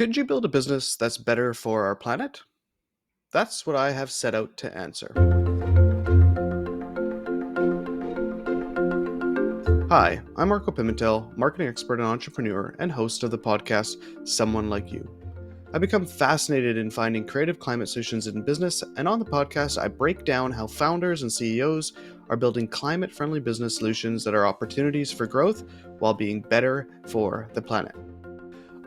Could you build a business that's better for our planet? That's what I have set out to answer. Hi, I'm Marco Pimentel, marketing expert and entrepreneur, and host of the podcast Someone Like You. I've become fascinated in finding creative climate solutions in business, and on the podcast, I break down how founders and CEOs are building climate friendly business solutions that are opportunities for growth while being better for the planet.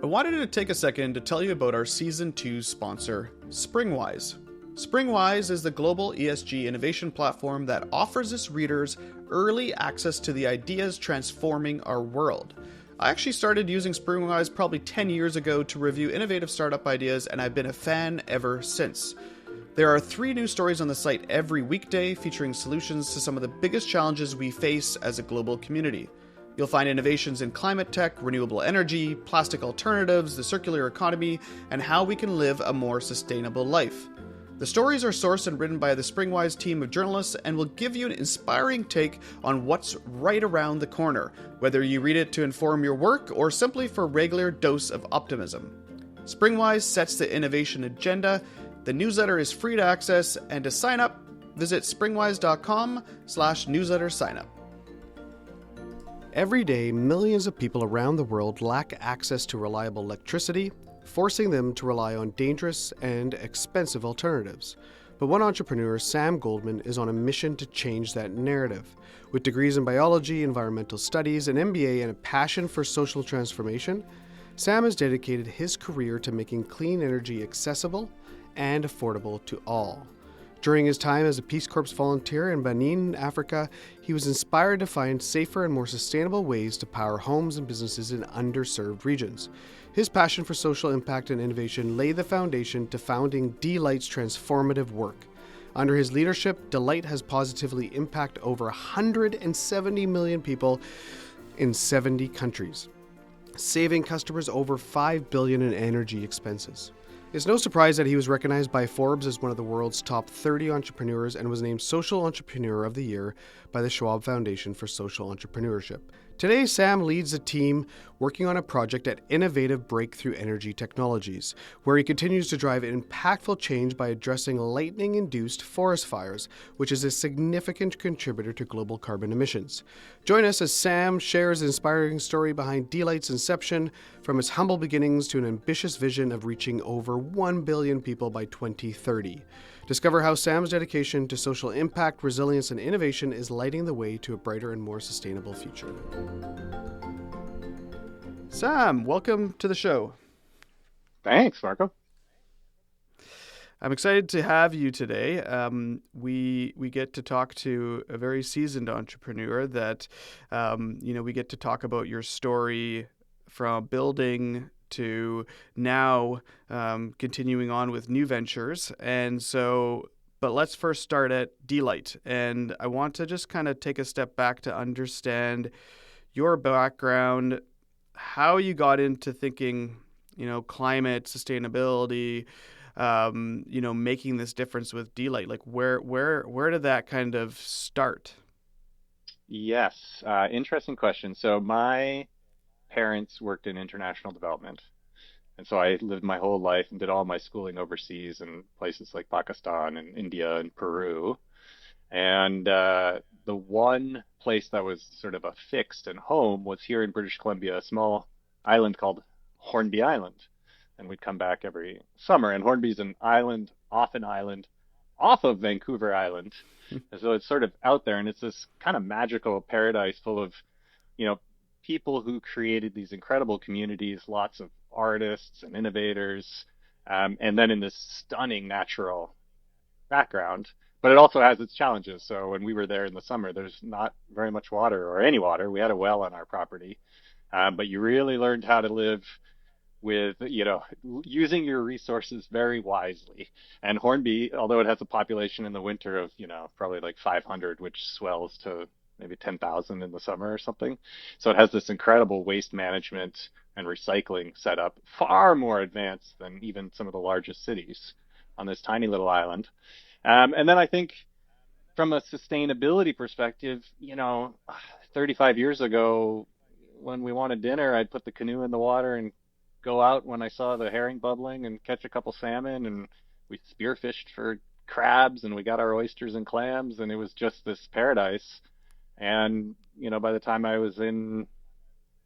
I wanted to take a second to tell you about our Season 2 sponsor, Springwise. Springwise is the global ESG innovation platform that offers its readers early access to the ideas transforming our world. I actually started using Springwise probably 10 years ago to review innovative startup ideas, and I've been a fan ever since. There are 3 new stories on the site every weekday featuring solutions to some of the biggest challenges we face as a global community. You'll find innovations in climate tech, renewable energy, plastic alternatives, the circular economy, and how we can live a more sustainable life. The stories are sourced and written by the Springwise team of journalists and will give you an inspiring take on what's right around the corner, whether you read it to inform your work or simply for a regular dose of optimism. Springwise sets the innovation agenda. The newsletter is free to access, and to sign up, visit springwise.com/newsletter signup. Every day, millions of people around the world lack access to reliable electricity, forcing them to rely on dangerous and expensive alternatives. But one entrepreneur, Sam Goldman, is on a mission to change that narrative. With degrees in biology, environmental studies, an MBA, and a passion for social transformation, Sam has dedicated his career to making clean energy accessible and affordable to all. During his time as a Peace Corps volunteer in Benin, Africa, he was inspired to find safer and more sustainable ways to power homes and businesses in underserved regions. His passion for social impact and innovation laid the foundation to founding d.light's transformative work. Under his leadership, d.light has positively impacted over 170 million people in 70 countries, saving customers over $5 billion in energy expenses. It's no surprise that he was recognized by Forbes as one of the world's top 30 entrepreneurs and was named Social Entrepreneur of the Year by the Schwab Foundation for Social Entrepreneurship. Today, Sam leads a team working on a project at Innovative Breakthrough Energy Technologies, where he continues to drive impactful change by addressing lightning-induced forest fires, which is a significant contributor to global carbon emissions. Join us as Sam shares the inspiring story behind d.light's inception, from its humble beginnings to an ambitious vision of reaching over 1 billion people by 2030. Discover how Sam's dedication to social impact, resilience, and innovation is lighting the way to a brighter and more sustainable future. Sam, welcome to the show. Thanks, Marco. I'm excited to have you today. We get to talk to a very seasoned entrepreneur that, we get to talk about your story from building to now continuing on with new ventures. And so, but let's first start at d.light. And I want to just kind of take a step back to understand your background, how you got into thinking, climate, sustainability, making this difference with d.light. Like where did that kind of start? Yes, interesting question. So my parents worked in international development. And so I lived my whole life and did all my schooling overseas in places like Pakistan and India and Peru. And the one place that was sort of a fixed and home was here in British Columbia, a small island called Hornby Island. And we'd come back every summer. And Hornby's an island off of Vancouver Island. And so it's sort of out there, and it's this kind of magical paradise full of, you know, people who created these incredible communities, lots of artists and innovators, and then in this stunning natural background. But it also has its challenges. So when we were there in the summer, there's not very much water or any water. We had a well on our property, but you really learned how to live with, using your resources very wisely. And Hornby, although it has a population in the winter of, probably like 500, which swells to maybe 10,000 in the summer or something. So it has this incredible waste management and recycling setup, far more advanced than even some of the largest cities on this tiny little island. And then I think from a sustainability perspective, 35 years ago, when we wanted dinner, I'd put the canoe in the water and go out when I saw the herring bubbling and catch a couple salmon, and we spearfished for crabs, and we got our oysters and clams, and it was just this paradise. And by the time I was in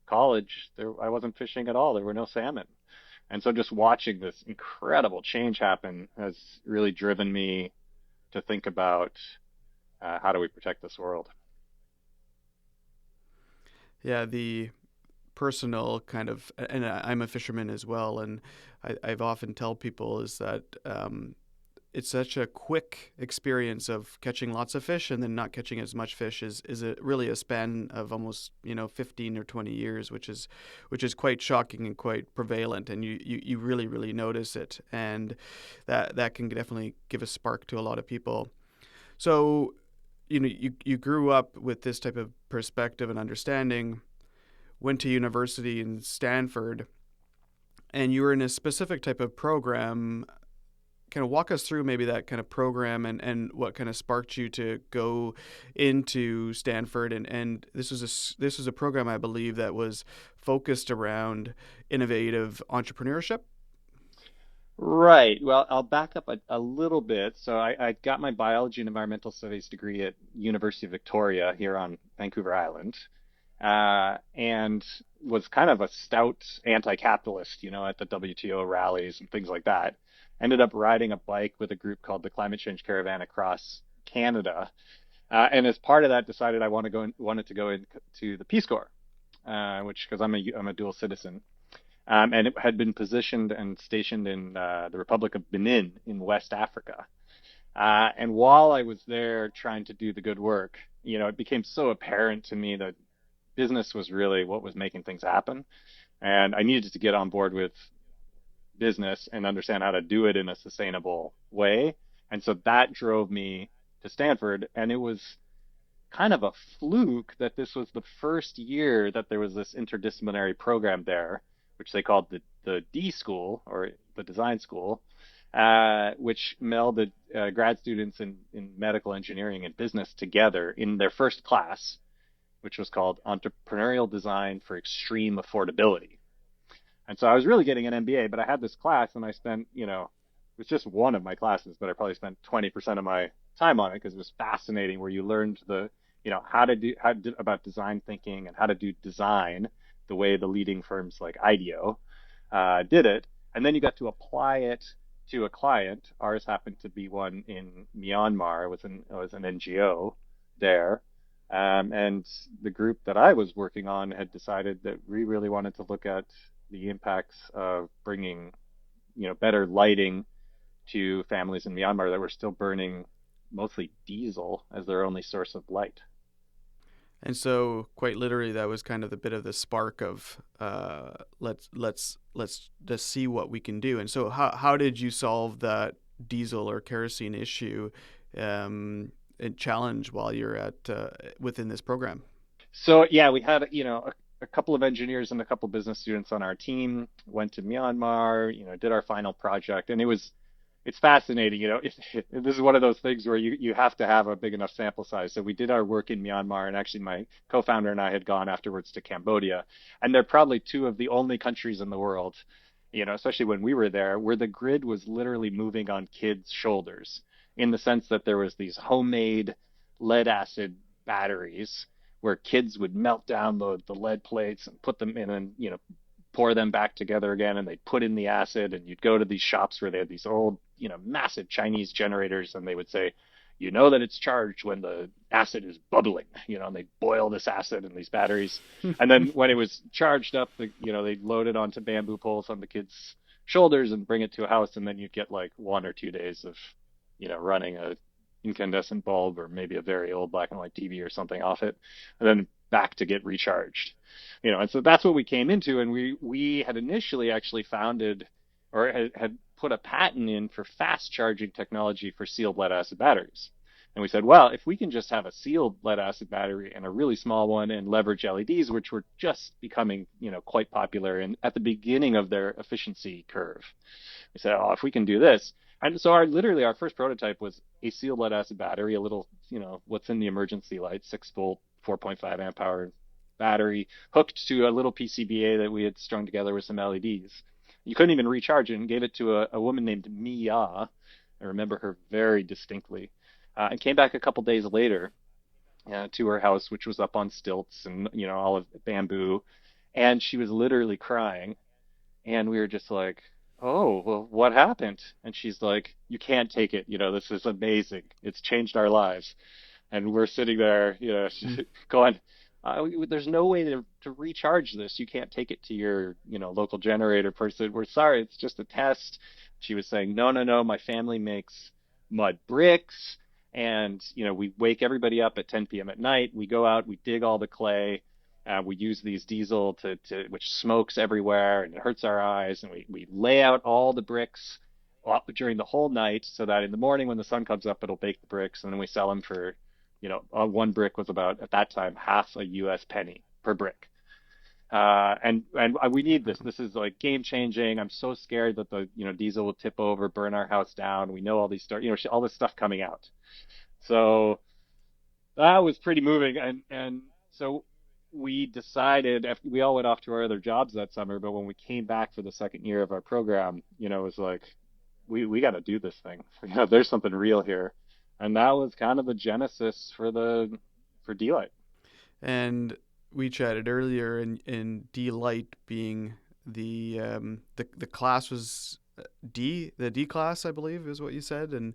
college, I wasn't fishing at all. There were no salmon. And so just watching this incredible change happen has really driven me to think about how do we protect this world. Yeah, the personal kind of, and I'm a fisherman as well, and I've often tell people is that it's such a quick experience of catching lots of fish and then not catching as much fish is really a span of almost 15 or 20 years, which is quite shocking and quite prevalent, and you really notice it, and that can definitely give a spark to a lot of people. So you grew up with this type of perspective and understanding, went to university in Stanford, and you were in a specific type of program. Kind of walk us through maybe that kind of program and what kind of sparked you to go into Stanford. And this was a program, I believe, that was focused around innovative entrepreneurship. Right. Well, I'll back up a little bit. So I got my biology and environmental studies degree at University of Victoria here on Vancouver Island, and was kind of a stout anti-capitalist, at the WTO rallies and things like that. Ended up riding a bike with a group called the Climate Change Caravan across Canada, and as part of that, decided I wanted to go into the Peace Corps, which because I'm a dual citizen. And it had been positioned and stationed in the Republic of Benin in West Africa. And while I was there trying to do the good work, it became so apparent to me that business was really what was making things happen. And I needed to get on board with business and understand how to do it in a sustainable way. And so that drove me to Stanford. And it was kind of a fluke that this was the first year that there was this interdisciplinary program there, which they called the D School or the Design School, which melded grad students in medical engineering and business together in their first class, which was called Entrepreneurial Design for Extreme Affordability. And so I was really getting an MBA, but I had this class and I spent, it was just one of my classes, but I probably spent 20% of my time on it because it was fascinating where you learned about design thinking and how to do design the way the leading firms like IDEO did it. And then you got to apply it to a client. Ours happened to be one in Myanmar. It was an NGO there. And the group that I was working on had decided that we really wanted to look at the impacts of bringing, better lighting to families in Myanmar that were still burning mostly diesel as their only source of light. And so, quite literally, that was kind of the bit of the spark of let's just see what we can do. And so, how did you solve that diesel or kerosene issue and challenge while you're at within this program? So yeah, we had a couple of engineers and a couple of business students on our team. Went to Myanmar, did our final project, and it's fascinating. This is one of those things where you have to have a big enough sample size. So we did our work in Myanmar, and actually my co-founder and I had gone afterwards to Cambodia, and they're probably two of the only countries in the world, especially when we were there, where the grid was literally moving on kids' shoulders, in the sense that there was these homemade lead acid batteries where kids would melt down the lead plates and put them in and pour them back together again, and they'd put in the acid, and you'd go to these shops where they had these old massive Chinese generators, and they would say, that it's charged when the acid is bubbling, and they'd boil this acid in these batteries, and then when it was charged up, they'd load it onto bamboo poles on the kids' shoulders and bring it to a house, and then you'd get like 1 or 2 days of running a incandescent bulb or maybe a very old black and white TV or something off it, and then back to get recharged. And so that's what we came into, and we had initially actually founded or had put a patent in for fast charging technology for sealed lead acid batteries. And we said, well, if we can just have a sealed lead acid battery and a really small one and leverage LEDs, which were just becoming, quite popular and at the beginning of their efficiency curve, we said, oh, if we can do this. And so our first prototype was a sealed lead acid battery, a little, what's in the emergency light, 6 volt, 4.5 amp hour battery hooked to a little PCBA that we had strung together with some LEDs. You couldn't even recharge it, and gave it to a woman named Mia. I remember her very distinctly. And came back a couple days later to her house, which was up on stilts and all of bamboo, and she was literally crying. And we were just like, "Oh, well, what happened?" And she's like, "You can't take it. This is amazing. It's changed our lives." And we're sitting there, Mm. going, "There's no way to recharge this. You can't take it to your, local generator person. We're sorry. It's just a test." She was saying, "No, no, no. My family makes mud bricks, and we wake everybody up at 10 p.m. at night. We go out, we dig all the clay." We use these diesel which smokes everywhere and it hurts our eyes. And we lay out all the bricks during the whole night so that in the morning when the sun comes up, it'll bake the bricks. And then we sell them for, one brick was about, at that time, half a US penny per brick. And we need this. This is like game changing. I'm so scared that the, diesel will tip over, burn our house down. We know all these stories, all this stuff coming out. So that was pretty moving. And so we decided after we all went off to our other jobs that summer, but when we came back for the second year of our program, it was like we got to do this thing. There's something real here. And that was kind of the genesis for d.light. And we chatted earlier, in d.light being the class was the D class, I believe, is what you said, and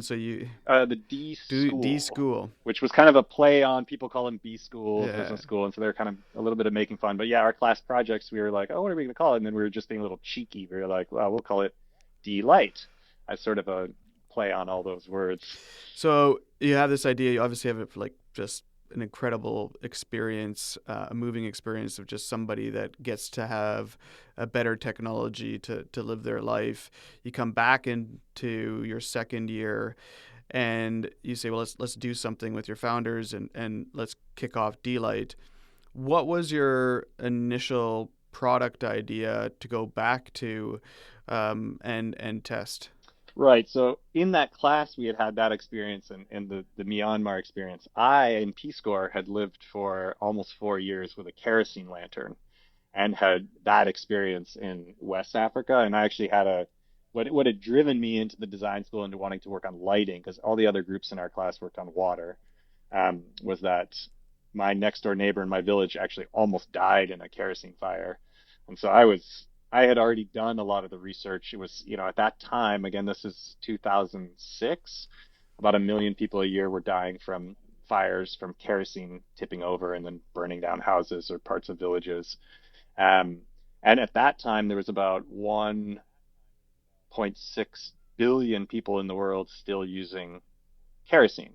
so you The D do D school, school. which was kind of a play on people call them B school, Yeah. business school, and so they're kind of a little bit of making fun. But yeah, our class projects, we were like, "Oh, what are we going to call it?" And then we were just being a little cheeky. We were like, "Well, we'll call it d.light," as sort of a play on all those words. So you have this idea. You obviously have it for like just an incredible experience, a moving experience of just somebody that gets to have a better technology to live their life. You come back into your second year and you say, well, let's do something with your founders and let's kick off d.light. What was your initial product idea to go back to and test? Right. So in that class, we had that experience and the Myanmar experience. I, in Peace Corps, had lived for almost 4 years with a kerosene lantern and had that experience in West Africa. And I actually had what had driven me into the design school into wanting to work on lighting, because all the other groups in our class worked on water, was that my next door neighbor in my village actually almost died in a kerosene fire. And so I had already done a lot of the research. It was, at that time, again, this is 2006, about 1 million people a year were dying from fires from kerosene tipping over and then burning down houses or parts of villages. Um, and at that time, there was about 1.6 billion people in the world still using kerosene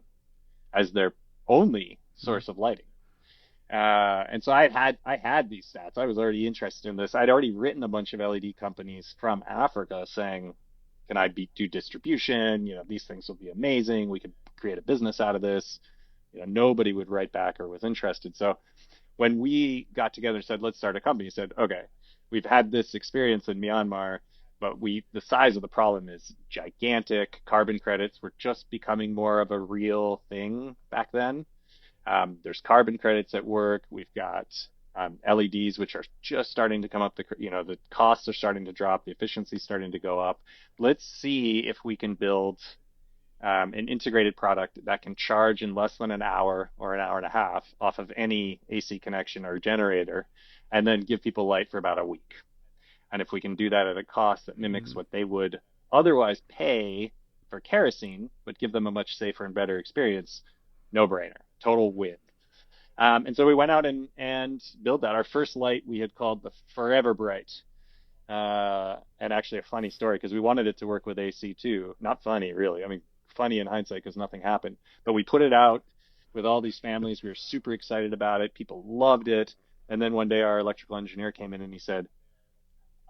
as their only Mm. source of lighting. And so I had these stats. I was already interested in this. I'd already written a bunch of LED companies from Africa saying, "Can I do distribution? These things will be amazing. We could create a business out of this." Nobody would write back or was interested. So when we got together and said, "Let's start a company," said, "Okay, we've had this experience in Myanmar, but the size of the problem is gigantic. Carbon credits were just becoming more of a real thing back then. There's carbon credits at work. We've got LEDs, which are just starting to come up. The costs are starting to drop. The efficiency is starting to go up. Let's see if we can build an integrated product that can charge in less than an hour or an hour and a half off of any AC connection or generator, and then give people light for about a week. And if we can do that at a cost that mimics Mm. what they would otherwise pay for kerosene, but give them a much safer and better experience, no brainer, total win." And so we went out and built that. Our first light we had called the Forever Bright. And actually a funny story because we wanted it to work with AC too. Not funny, really. I mean, funny in hindsight because nothing happened. But we put it out with all these families. We were super excited about it. People loved it. And then one day our electrical engineer came in and he said,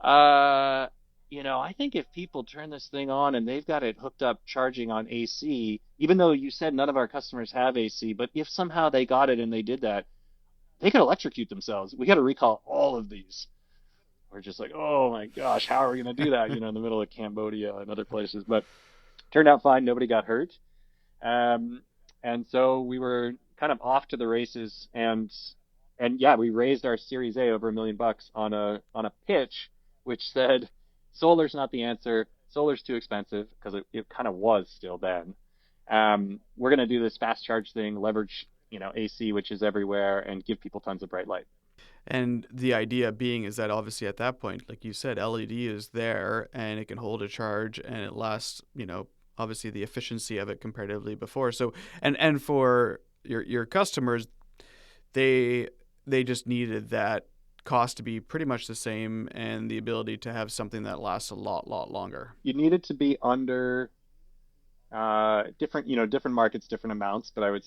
uh, I think if people turn this thing on and they've got it hooked up charging on AC, even though you said none of our customers have AC, but if somehow they got it and they did that, they could electrocute themselves. We got to recall all of these. We're just like, "Oh my gosh, how are we going to do that?" In the middle of Cambodia and other places. But turned out fine. Nobody got hurt. Um, and so we were kind of off to the races. And And yeah, we raised our Series A over $1 million on a pitch, which said solar's not the answer. Solar's too expensive because it kind of was still then. We're going to do this fast charge thing, leverage, AC, which is everywhere, and give people tons of bright light. And the idea being is that obviously at that point, like you said, LED is there and it can hold a charge and it lasts, obviously the efficiency of it comparatively before. So, and for your customers, they they just needed that cost to be pretty much the same and the ability to have something that lasts a lot longer. You need it to be under different markets, different amounts, but I would,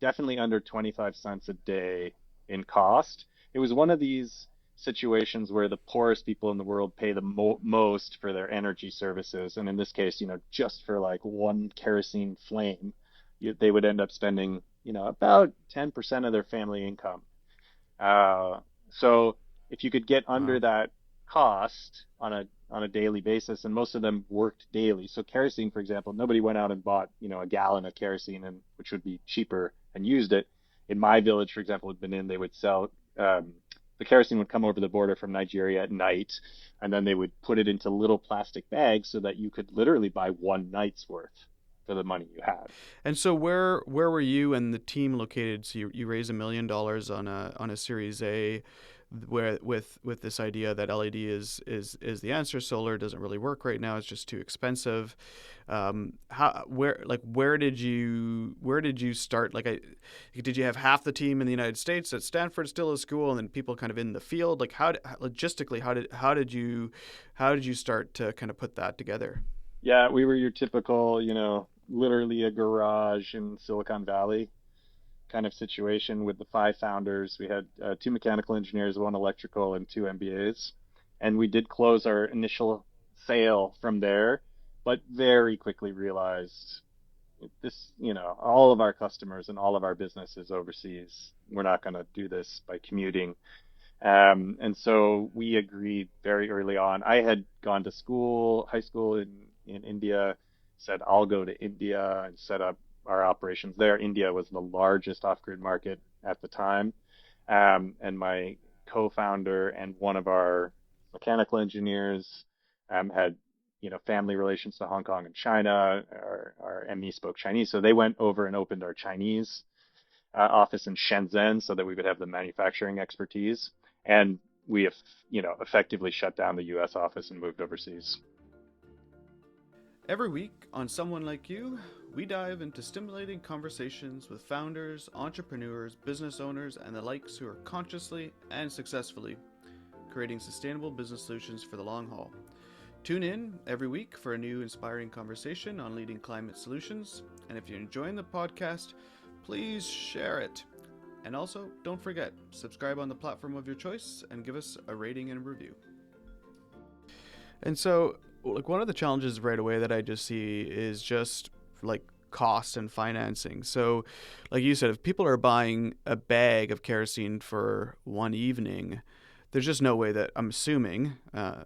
definitely under 25 cents a day in cost. It was one of these situations where the poorest people in the world pay the most for their energy services. And in this case, just for like one kerosene flame, they would end up spending, about 10% of their family income. Uh, so if you could get under Wow. that cost on a daily basis, and most of them worked daily. So kerosene, for example, nobody went out and bought, a gallon of kerosene, and which would be cheaper, and used it. In my village, for example, in Benin, they would sell the kerosene would come over the border from Nigeria at night, and then they would put it into little plastic bags so that you could literally buy one night's worth for the money you had. And so where were you and the team located? So you raised $1 million on a Series A, where with this idea that LED is the answer. Solar doesn't really work right now; it's just too expensive. How where did you start? Did you have half the team in the United States at Stanford still at school, and then people kind of in the field? Like logistically, how did you start to kind of put that together? Yeah, we were your typical, literally a garage in Silicon Valley kind of situation with the five founders. We had two mechanical engineers, one electrical, and two MBAs. And we did close our initial sale from there, but very quickly realized this, all of our customers and all of our business is overseas. We're not going to do this by commuting. And so we agreed very early on. I had gone to school, high school in India, said I'll go to India and set up our operations there. India was the largest off-grid market at the time. And my co-founder and one of our mechanical engineers had, family relations to Hong Kong and China. Our ME spoke Chinese, so they went over and opened our Chinese office in Shenzhen so that we would have the manufacturing expertise. And we have, effectively shut down the U.S. office and moved overseas. Every week on Someone Like You, we dive into stimulating conversations with founders, entrepreneurs, business owners, and the likes who are consciously and successfully creating sustainable business solutions for the long haul. Tune in every week for a new inspiring conversation on leading climate solutions. And if you're enjoying the podcast, please share it. And also, don't forget, subscribe on the platform of your choice and give us a rating and a review. And so, like, one of the challenges right away that I just see is just like cost and financing. So, like you said, if people are buying a bag of kerosene for one evening, there's just no way that I'm assuming,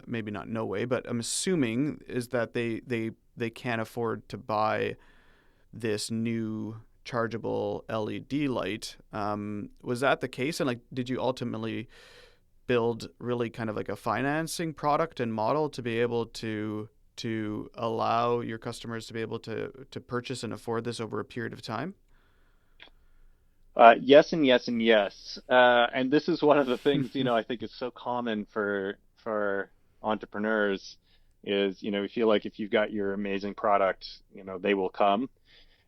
maybe not no way, but I'm assuming is that they can't afford to buy this new chargeable LED light. Was that the case? And like, did you ultimately build really kind of like a financing product and model to be able to allow your customers to be able to purchase and afford this over a period of time? Yes, and yes, and yes. And this is one of the things, I think is so common for entrepreneurs is, we feel like if you've got your amazing product, they will come.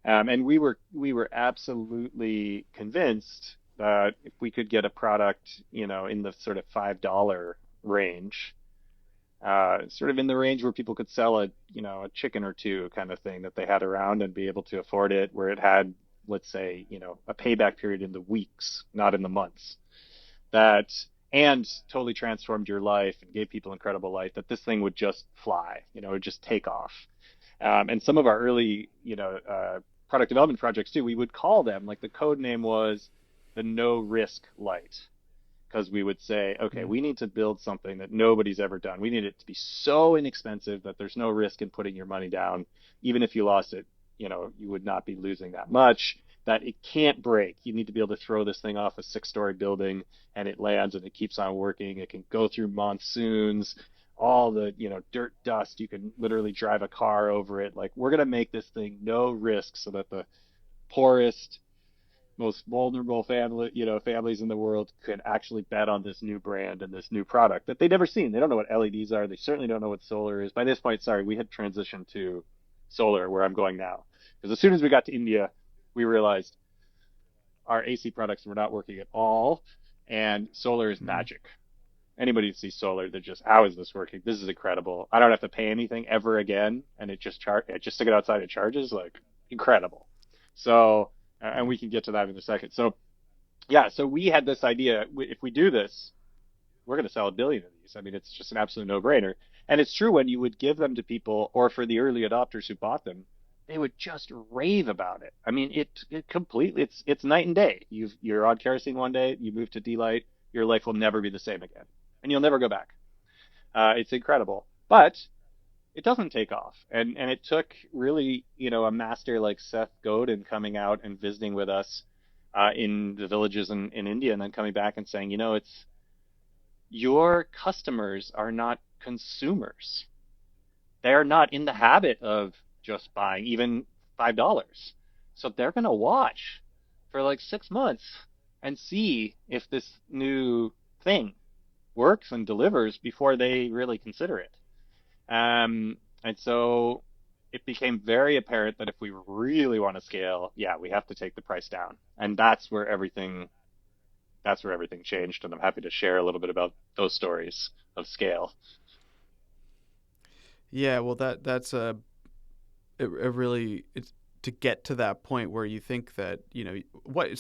And we were absolutely convinced that if we could get a product, in the sort of $5 range, sort of in the range where people could sell a chicken or two kind of thing that they had around and be able to afford it, where it had, let's say, a payback period in the weeks, not in the months, that and totally transformed your life and gave people incredible life, that this thing would just fly, it would just take off. And some of our early, product development projects too, we would call them, like, the code name was the no risk light, because we would say, okay, we need to build something that nobody's ever done. We need it to be so inexpensive that there's no risk in putting your money down. Even if you lost it, you would not be losing that much. that it can't break. You need to be able to throw this thing off a 6-story building and it lands and it keeps on working. It can go through monsoons, all the, dirt, dust. You can literally drive a car over it. Like, we're going to make this thing no risk so that the poorest, most vulnerable families in the world could actually bet on this new brand and this new product that they've never seen. They don't know what LEDs are. They certainly don't know what solar is. By this point, sorry, we had transitioned to solar where I'm going now. Because as soon as we got to India, we realized our AC products were not working at all, and solar is Mm. magic. Anybody who sees solar, they're just, how is this working? This is incredible. I don't have to pay anything ever again, and I just stick it outside, it charges. Like, incredible. So, and we can get to that in a second. So, yeah, so we had this idea: if we do this, we're going to sell 1 billion of these. I mean, it's just an absolute no-brainer. And it's true, when you would give them to people, or for the early adopters who bought them, they would just rave about it. I mean, it completely, it's night and day. You're on kerosene one day, you move to d.light, your life will never be the same again, and you'll never go back. It's incredible, but it doesn't take off. And it took really, a master like Seth Godin coming out and visiting with us in the villages in India, and then coming back and saying, it's your customers are not consumers. They're not in the habit of just buying even $5. So they're going to watch for like 6 months and see if this new thing works and delivers before they really consider it. And so it became very apparent that if we really want to scale, yeah, we have to take the price down. And that's where everything changed. And I'm happy to share a little bit about those stories of scale. Yeah, well, that's it really it's to get to that point where you think that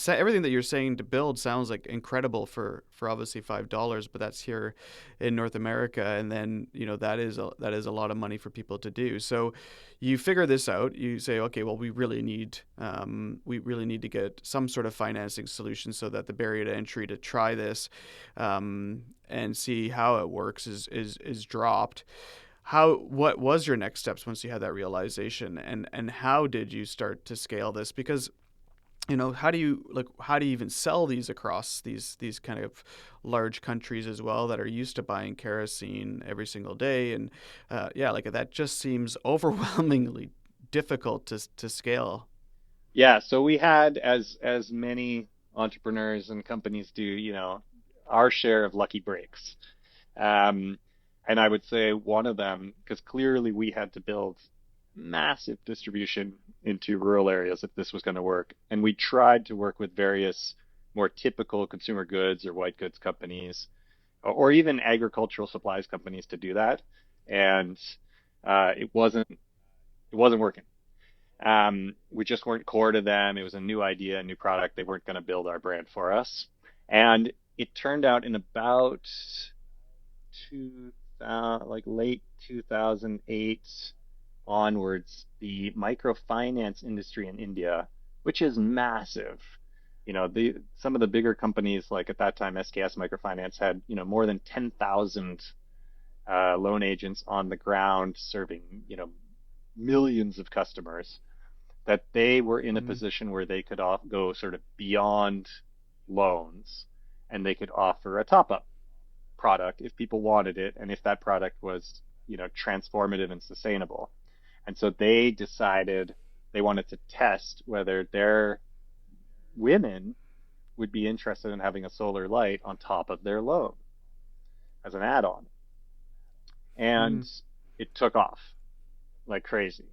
everything that you're saying to build sounds like incredible for obviously $5, but that's here in North America, and then that is a lot of money for people to do. So you figure this out. You say, okay, well, we really need to get some sort of financing solution so that the barrier to entry to try this and see how it works is dropped. What was your next steps once you had that realization, and how did you start to scale this? Because how do you even sell these across these kind of large countries as well that are used to buying kerosene every single day? And yeah, like that just seems overwhelmingly difficult to scale. Yeah, so we had, as many entrepreneurs and companies do, our share of lucky breaks. Um, and I would say one of them, because clearly we had to build massive distribution into rural areas if this was going to work. And we tried to work with various more typical consumer goods or white goods companies, or even agricultural supplies companies to do that. And it wasn't working. We just weren't core to them. It was a new idea, a new product. They weren't going to build our brand for us. And it turned out in about 2000, like late 2008 onwards, the microfinance industry in India, which is massive. Some of the bigger companies, like at that time, SKS Microfinance had, more than 10,000 loan agents on the ground serving, millions of customers, that they were in a Mm. position where they could go sort of beyond loans, and they could offer a top up product if people wanted it, and if that product was, transformative and sustainable. And so they decided they wanted to test whether their women would be interested in having a solar light on top of their loan as an add-on. And Mm. it took off like crazy.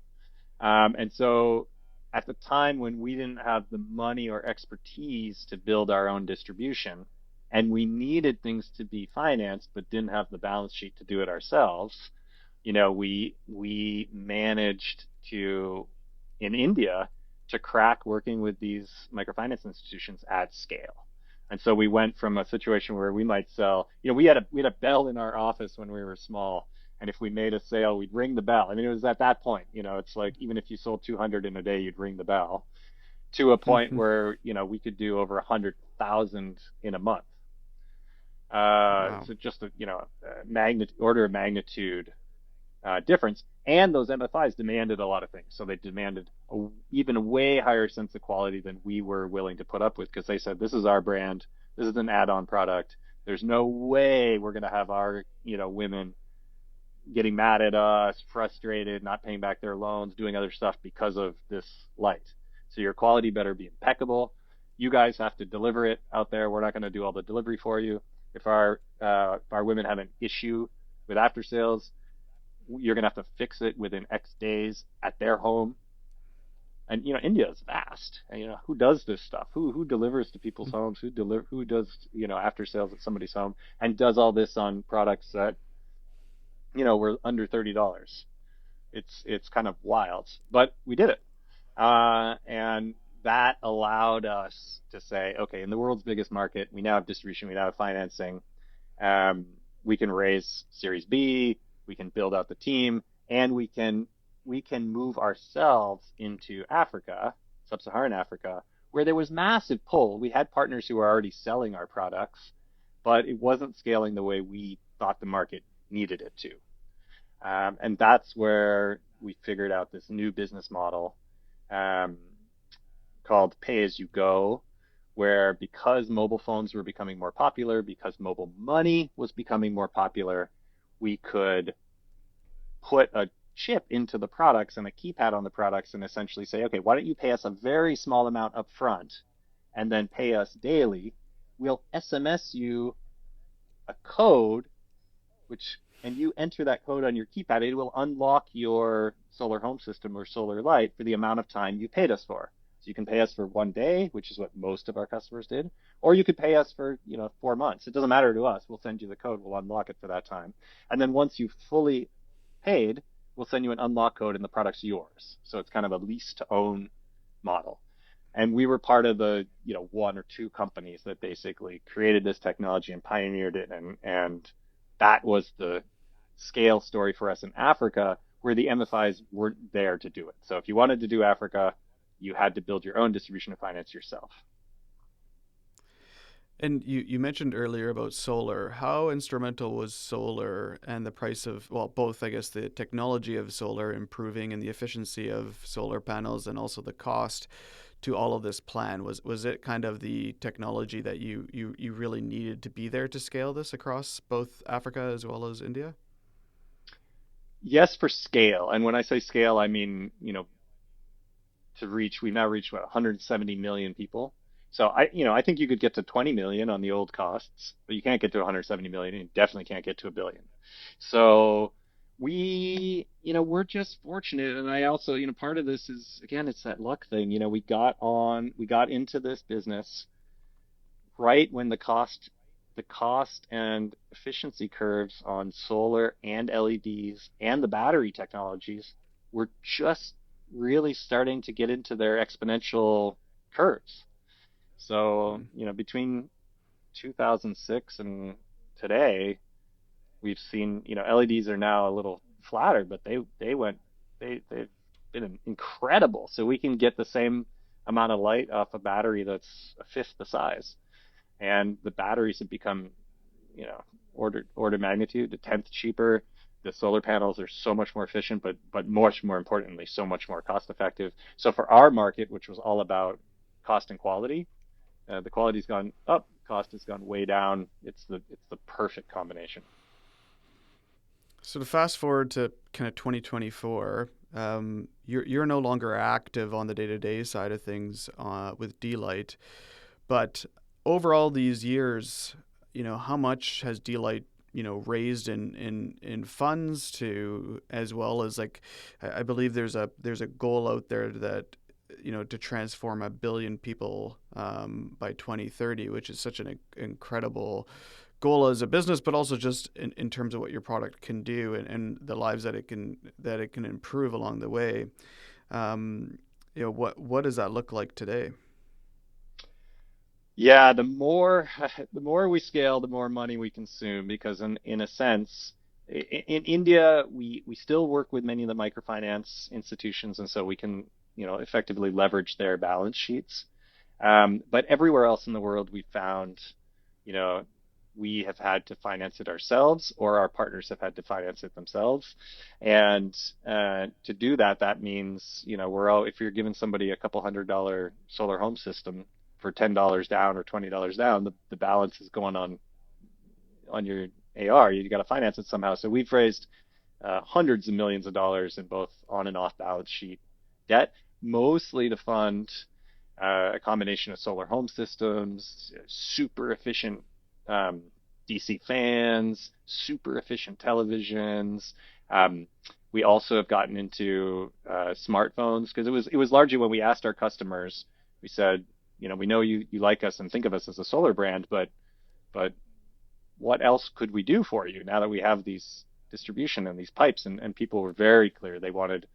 And so at the time when we didn't have the money or expertise to build our own distribution, and we needed things to be financed but didn't have the balance sheet to do it ourselves, we managed to, in India, to crack working with these microfinance institutions at scale. And so we went from a situation where we might sell, we had a bell in our office when we were small, and if we made a sale, we'd ring the bell. I mean, it was at that point, it's like even if you sold 200 in a day, you'd ring the bell, to a point where we could do over 100,000 in a month. Wow. So just order of magnitude difference. And those MFIs demanded a lot of things. So they demanded even a way higher sense of quality than we were willing to put up with, because they said, this is our brand. This is an add-on product. There's no way we're going to have our, women getting mad at us, frustrated, not paying back their loans, doing other stuff because of this light. So your quality better be impeccable. You guys have to deliver it out there. We're not going to do all the delivery for you. If our women have an issue with after sales, you're going to have to fix it within X days at their home. And India is vast. And, who does this stuff? Who delivers to people's homes? Who does after sales at somebody's home and does all this on products that were under $30? It's kind of wild, but we did it, and that allowed us to say, okay, in the world's biggest market, we now have distribution, we now have financing. Um, we can raise Series B, we can build out the team, and we can move ourselves into Africa, sub-Saharan Africa, where there was massive pull. We had partners who were already selling our products, but it wasn't scaling the way we thought the market needed it to. And that's where we figured out this new business model, um, called pay as you go, where because mobile phones were becoming more popular, because mobile money was becoming more popular, we could put a chip into the products and a keypad on the products and essentially say, okay, why don't you pay us a very small amount up front and then pay us daily? We'll SMS you a code, which and you enter that code on your keypad, it will unlock your solar home system or solar light for the amount of time you paid us for. So you can pay us for one day, which is what most of our customers did, or you could pay us for 4 months. It doesn't matter to us. We'll send you the code. We'll unlock it for that time. And then once you've fully paid, we'll send you an unlock code and the product's yours. So it's kind of a lease to own model. And we were part of the one or two companies that basically created this technology and pioneered it, and that was the scale story for us in Africa, where the MFIs weren't there to do it. So if you wanted to do Africa, you had to build your own distribution and finance yourself. And you mentioned earlier about solar. How instrumental was solar and the price of, well, both, I guess, the technology of solar improving and the efficiency of solar panels and also the cost to all of this plan? Was it kind of the technology that you really needed to be there to scale this across both Africa as well as India? Yes, for scale. And when I say scale, I mean, we've now reached what, 170 million people. So I think you could get to 20 million on the old costs, but you can't get to 170 million. And you definitely can't get to a billion. So we're just fortunate. And I also, part of this is, again, it's that luck thing. We got into this business right when the cost and efficiency curves on solar and LEDs and the battery technologies were just really starting to get into their exponential curves. So, Mm. between 2006 and today, we've seen, LEDs are now a little flatter, but they've been incredible. So we can get the same amount of light off a battery that's a fifth the size, and the batteries have become, order magnitude, a tenth cheaper. The solar panels are so much more efficient, but much more importantly, so much more cost effective. So for our market, which was all about cost and quality, the quality's gone up, cost has gone way down. It's the perfect combination. So to fast forward to kind of 2024, you're no longer active on the day-to-day side of things with d.light, but over all these years, how much has d.light raised in funds to, as well as, like, I believe there's a goal out there that to transform 1 billion people by 2030, which is such an incredible goal as a business, but also just in terms of what your product can do and the lives that it can improve along the way. What does that look like today? Yeah, the more we scale, the more money we consume, because in a sense, in India, we still work with many of the microfinance institutions, and so we can, effectively leverage their balance sheets. But everywhere else in the world, we found, you know, we have had to finance it ourselves or our partners have had to finance it themselves. And to do that, that means, if you're giving somebody a couple $100 solar home system for $10 down or $20 down, the balance is going on your AR. You got to finance it somehow. So we've raised hundreds of millions of dollars in both on and off balance sheet debt, mostly to fund a combination of solar home systems, super efficient DC fans, super efficient televisions. Um, we also have gotten into smartphones because it was largely when we asked our customers, we said, we know you like us and think of us as a solar brand, but what else could we do for you now that we have these distribution and these pipes? And people were very clear. They wanted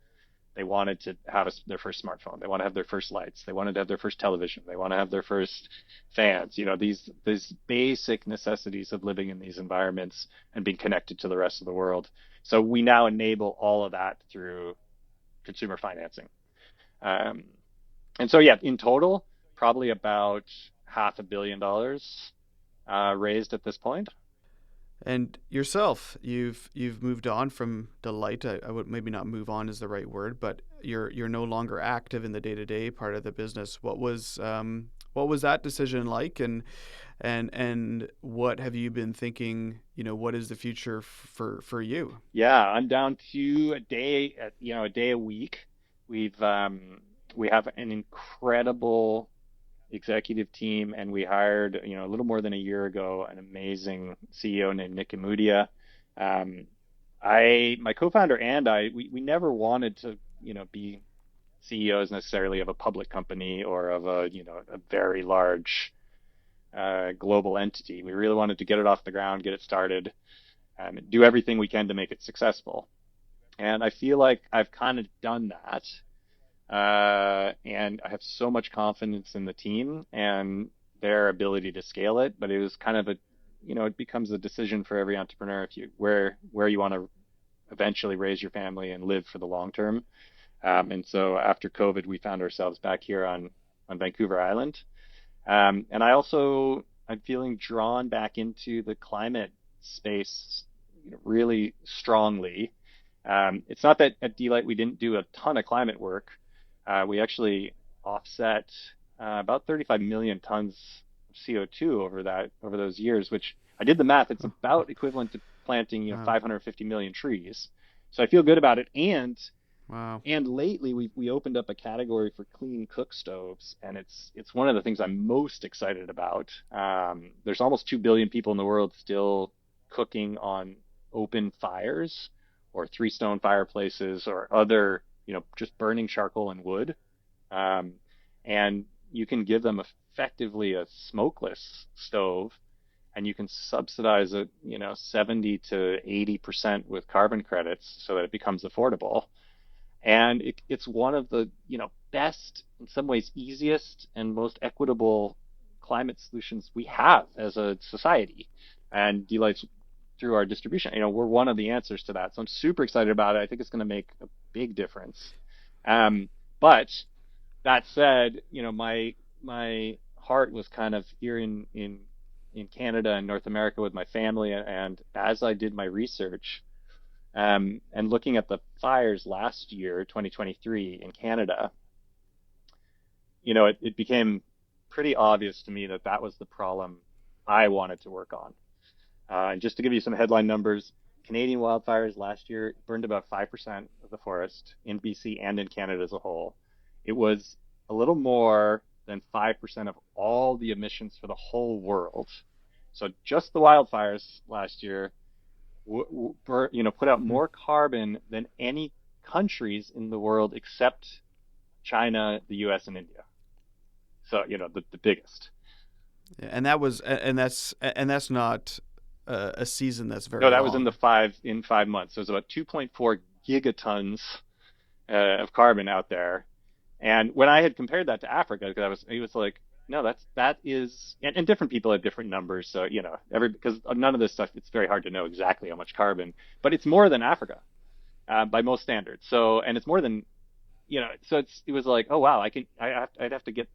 to have their first smartphone. They want to have their first lights. They wanted to have their first television. They want to have their first fans. These basic necessities of living in these environments and being connected to the rest of the world. So we now enable all of that through consumer financing. Um, and so, yeah, in total, probably about $500 million raised at this point. And yourself, you've moved on from d.light. I would maybe not move on is the right word, but you're no longer active in the day-to-day part of the business. What was that decision like, and what have you been thinking? What is the future for you? Yeah, I'm down to a day a week. We have an incredible executive team, and we hired, a little more than a year ago, an amazing CEO named Nick Imudia. Um, my co-founder and we never wanted to, be CEOs necessarily of a public company or of a very large global entity. We really wanted to get it off the ground, get it started, and do everything we can to make it successful. And I feel like I've kind of done that. And I have so much confidence in the team and their ability to scale it. But it was kind of it becomes a decision for every entrepreneur if where you want to eventually raise your family and live for the long term. And so after COVID, we found ourselves back here on Vancouver Island. And I'm feeling drawn back into the climate space, really strongly. It's not that at d.light we didn't do a ton of climate work. We actually offset about 35 million tons of CO2 over those years, which I did the math. It's about equivalent to planting, Wow. 550 million trees. So I feel good about it. Wow. And lately we opened up a category for clean cook stoves, and it's one of the things I'm most excited about. There's almost 2 billion people in the world still cooking on open fires or three stone fireplaces or other, just burning charcoal and wood. Um, and you can give them effectively a smokeless stove, and you can subsidize it, 70 to 80% with carbon credits so that it becomes affordable. And it's one of the, best, in some ways, easiest and most equitable climate solutions we have as a society. And d.light's through our distribution, we're one of the answers to that. So I'm super excited about it. I think it's going to make a big difference. But that said, my heart was kind of here in Canada and North America with my family. And as I did my research, and looking at the fires last year, 2023 in Canada, it became pretty obvious to me that that was the problem I wanted to work on. And just to give you some headline numbers, Canadian wildfires last year burned about 5% of the forest in BC and in Canada as a whole. It was a little more than 5% of all the emissions for the whole world. So just the wildfires last year put out Mhm. more carbon than any countries in the world except China, the US, and India. So, the biggest. Yeah, and that's not a season that's No, very that was long. in 5 months. So it was about 2.4 gigatons of carbon out there. And when I had compared that to Africa, because it was like, no, that is, and different people have different numbers. So, because none of this stuff, it's very hard to know exactly how much carbon, but it's more than Africa by most standards. So, and it's more than, so it was like, oh wow, I'd have to get,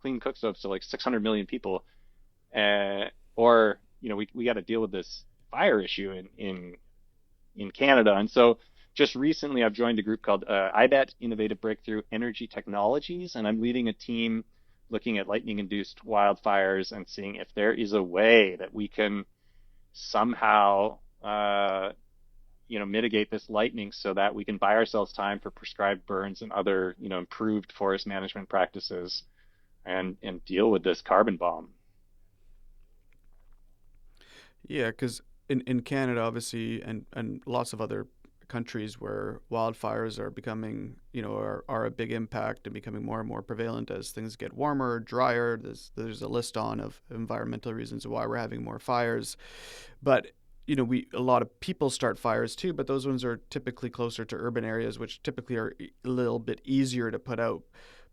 clean cook stoves to like 600 million people, or we got to deal with this fire issue in Canada. And so just recently, I've joined a group called IBET, Innovative Breakthrough Energy Technologies, and I'm leading a team looking at lightning-induced wildfires and seeing if there is a way that we can somehow, mitigate this lightning so that we can buy ourselves time for prescribed burns and other, improved forest management practices and deal with this carbon bomb. Yeah, because in Canada, obviously, and lots of other countries where wildfires are becoming, are a big impact and becoming more and more prevalent as things get warmer, drier. There's a list on of environmental reasons why we're having more fires. But a lot of people start fires too, but those ones are typically closer to urban areas, which typically are a little bit easier to put out.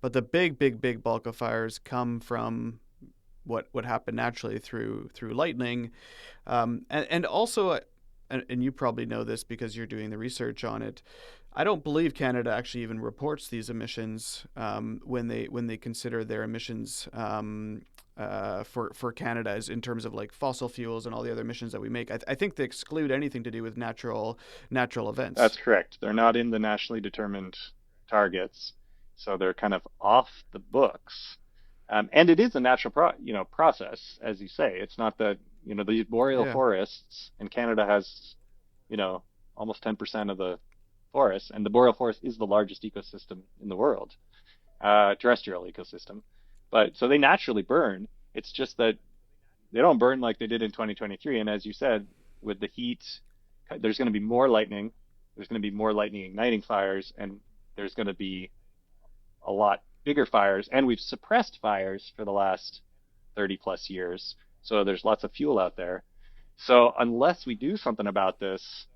But the big bulk of fires come from what happened naturally through lightning, and also, and you probably know this because you're doing the research on it. I don't believe Canada actually even reports these emissions when they consider their emissions for Canada as in terms of like fossil fuels and all the other emissions that we make. I think they exclude anything to do with natural That's events. correct. They're not in the nationally determined targets, so they're kind of off the books. And it is a natural process, as you say. It's not that, the boreal Yeah. forests, and Canada has, you know, almost 10% of the forest, and the boreal forest is the largest ecosystem in the world, terrestrial ecosystem. But so they naturally burn. It's just that they don't burn like they did in 2023. And as you said, with the heat, there's going to be more lightning. There's going to be more lightning igniting fires, and there's going to be a lot bigger fires. And we've suppressed fires for the last 30 plus years. So there's lots of fuel out there. So unless we do something about this,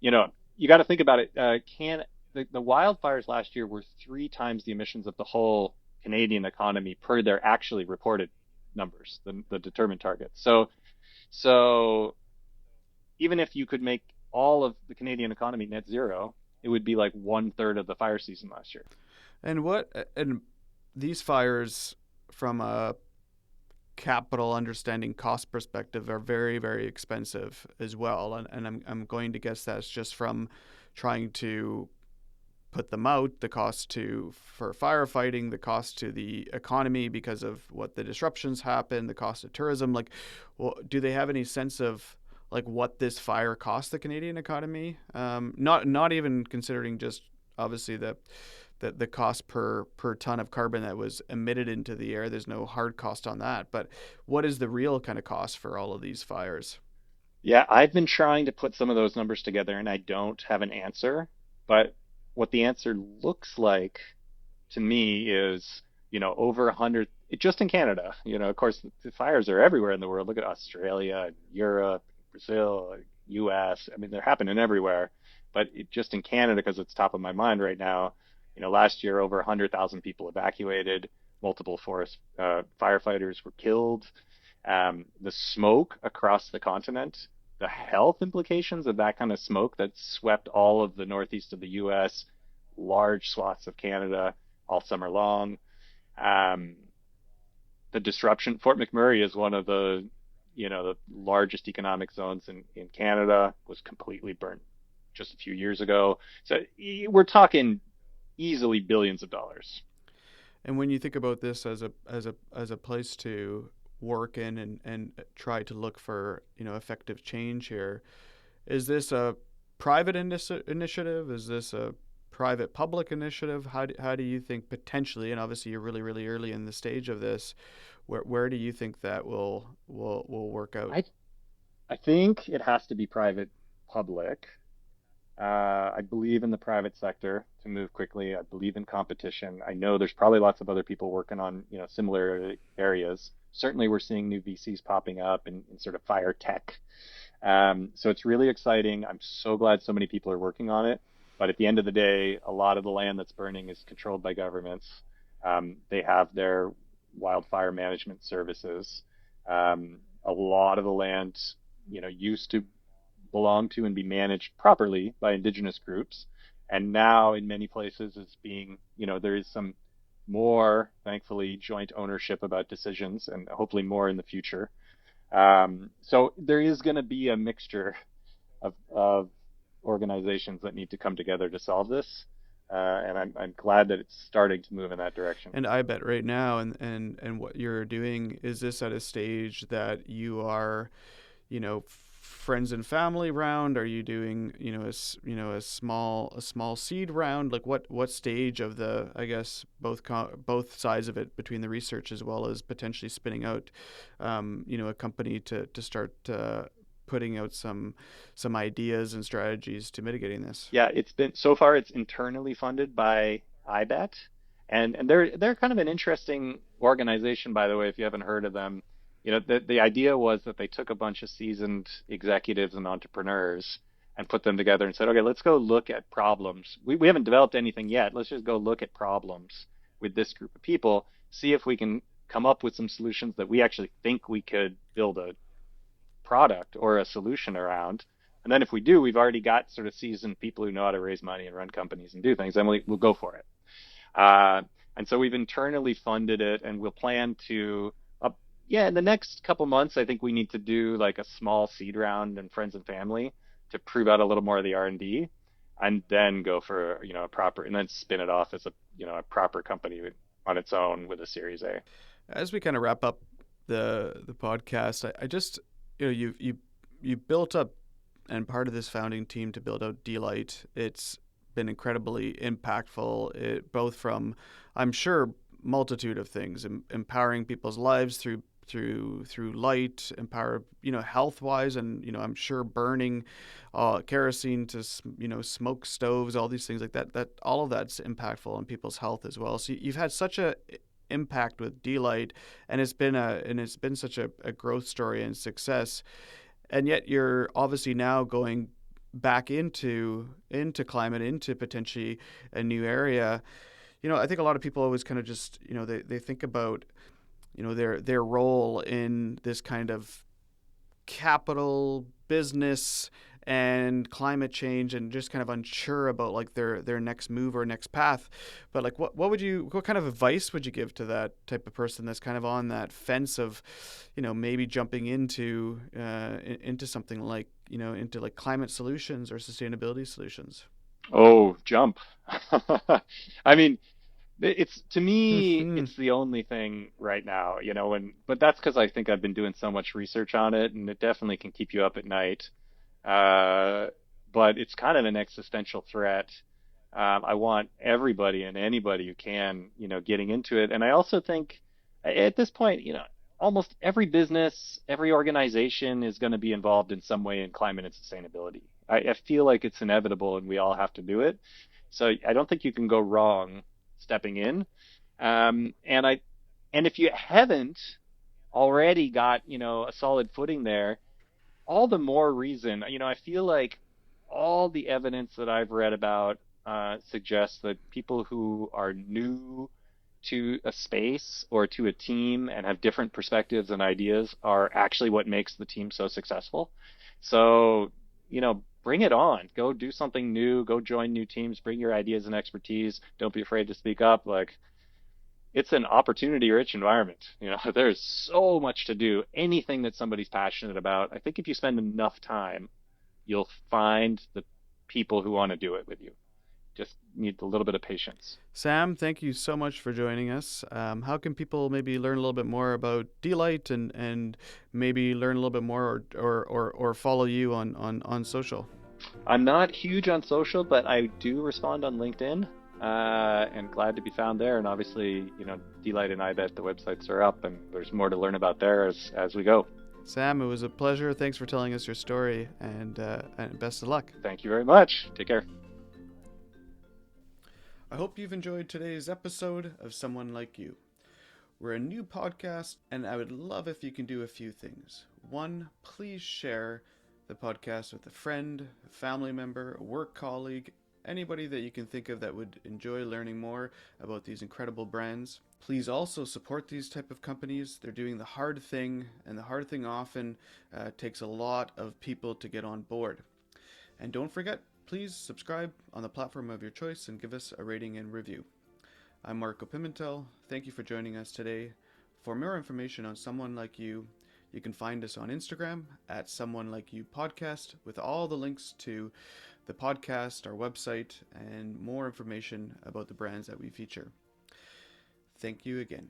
you got to think about it. The wildfires last year were 3 times the emissions of the whole Canadian economy per their actually reported numbers, the determined targets. So even if you could make all of the Canadian economy net zero, it would be like 1/3 of the fire season last year. And these fires, from a capital understanding cost perspective, are very expensive as well, and I'm going to guess that's just from trying to put them out, the cost for firefighting, the cost to the economy because of what the disruptions happen, the cost of tourism. Like, well, do they have any sense of like what this fire cost the Canadian economy? Not even considering just obviously the cost per ton of carbon that was emitted into the air. There's no hard cost on that, but what is the real kind of cost for all of these fires? Yeah, I've been trying to put some of those numbers together and I don't have an answer. But what the answer looks like to me is, over 100, just in Canada. Of course, the fires are everywhere in the world. Look at Australia, Europe, Brazil, US. I mean, they're happening everywhere. But just in Canada, because it's top of my mind right now, last year over 100,000 people evacuated, multiple forest firefighters were killed. The smoke across the continent, the health implications of that kind of smoke that swept all of the northeast of the US, large swaths of Canada all summer long. Um, the disruption, Fort McMurray is one of the largest economic zones in Canada, was completely burnt just a few years ago. So we're talking easily billions of dollars. And when you think about this as a place to work in and try to look for effective change here, is this a private initiative? Is this a private public initiative? How do you think potentially, and obviously you're really early in the stage of this, where do you think that will work out? I I think it has to be private public. I believe in the private sector to move quickly. I believe in competition. I know there's probably lots of other people working on, similar areas. Certainly, we're seeing new VCs popping up in sort of fire tech. So it's really exciting. I'm so glad so many people are working on it. But at the end of the day, a lot of the land that's burning is controlled by governments. They have their wildfire management services. A lot of the land, used to belong to and be managed properly by indigenous groups. And now in many places it's being, there is some more, thankfully, joint ownership about decisions and hopefully more in the future. So there is going to be a mixture of organizations that need to come together to solve this. And I'm glad that it's starting to move in that direction. And I bet right now, and what you're doing, is this at a stage that you are, friends and family round? Are you doing, a small seed round? Like what stage of the, I guess, both sides of it, between the research as well as potentially spinning out, a company to start putting out some ideas and strategies to mitigating this? Yeah, it's been so far it's internally funded by IBET, and they're kind of an interesting organization, by the way, if you haven't heard of them. The idea was that they took a bunch of seasoned executives and entrepreneurs and put them together and said, okay, let's go look at problems. We haven't developed anything yet. Let's just go look at problems with this group of people, see if we can come up with some solutions that we actually think we could build a product or a solution around. And then if we do, we've already got sort of seasoned people who know how to raise money and run companies and do things, then we'll go for it. And so we've internally funded it, and we'll plan to, yeah, in the next couple months, I think we need to do like a small seed round and friends and family to prove out a little more of the R&D, and then go for, a proper, and then spin it off as a proper company on its own with a Series A. As we kind of wrap up the podcast, I just, you built up, and part of this founding team, to build out d.light. It's been incredibly impactful, both from, I'm sure, multitude of things, empowering people's lives through light, empower, health wise, and I'm sure burning kerosene to smoke stoves, all these things like that all of that's impactful on people's health as well. So you've had such a impact with d.light, and it's been such a growth story and success. And yet you're obviously now going back into climate, into potentially a new area. I think a lot of people always kind of just, they think about, their role in this kind of capital business and climate change, and just kind of unsure about like their next move or next path. But like what kind of advice would you give to that type of person that's kind of on that fence of, maybe jumping into something like, into like climate solutions or sustainability solutions? Oh, jump. I mean, it's to me, it's the only thing right now, but that's because I think I've been doing so much research on it, and it definitely can keep you up at night. Uh, but it's kind of an existential threat. I want everybody and anybody who can, getting into it. And I also think at this point, almost every business, every organization is going to be involved in some way in climate and sustainability. I feel like it's inevitable and we all have to do it. So I don't think you can go wrong stepping in. And if you haven't already got, a solid footing there, all the more reason, I feel like all the evidence that I've read about suggests that people who are new to a space or to a team and have different perspectives and ideas are actually what makes the team so successful. So, bring it on. Go do something new. Go join new teams. Bring your ideas and expertise. Don't be afraid to speak up. Like, it's an opportunity-rich environment. There's so much to do. Anything that somebody's passionate about, I think if you spend enough time, you'll find the people who want to do it with you. Just need a little bit of patience. Sam, thank you so much for joining us. How can people maybe learn a little bit more about d.light, and maybe learn a little bit more, or follow you on social? I'm not huge on social, but I do respond on LinkedIn, and glad to be found there. And obviously, d.light and IBET, the websites are up, and there's more to learn about there as we go. Sam, it was a pleasure. Thanks for telling us your story, and best of luck. Thank you very much. Take care. I hope you've enjoyed today's episode of Someone Like You. We're a new podcast, and I would love if you can do a few things. One, please share the podcast with a friend, a family member, a work colleague, anybody that you can think of that would enjoy learning more about these incredible brands. Please also support these type of companies. They're doing the hard thing, and the hard thing often takes a lot of people to get on board. And don't forget, please subscribe on the platform of your choice and give us a rating and review. I'm Marco Pimentel. Thank you for joining us today. For more information on Someone Like You, You can find us on Instagram at Someone Like You Podcast with all the links to the podcast, our website, and more information about the brands that we feature. Thank you again.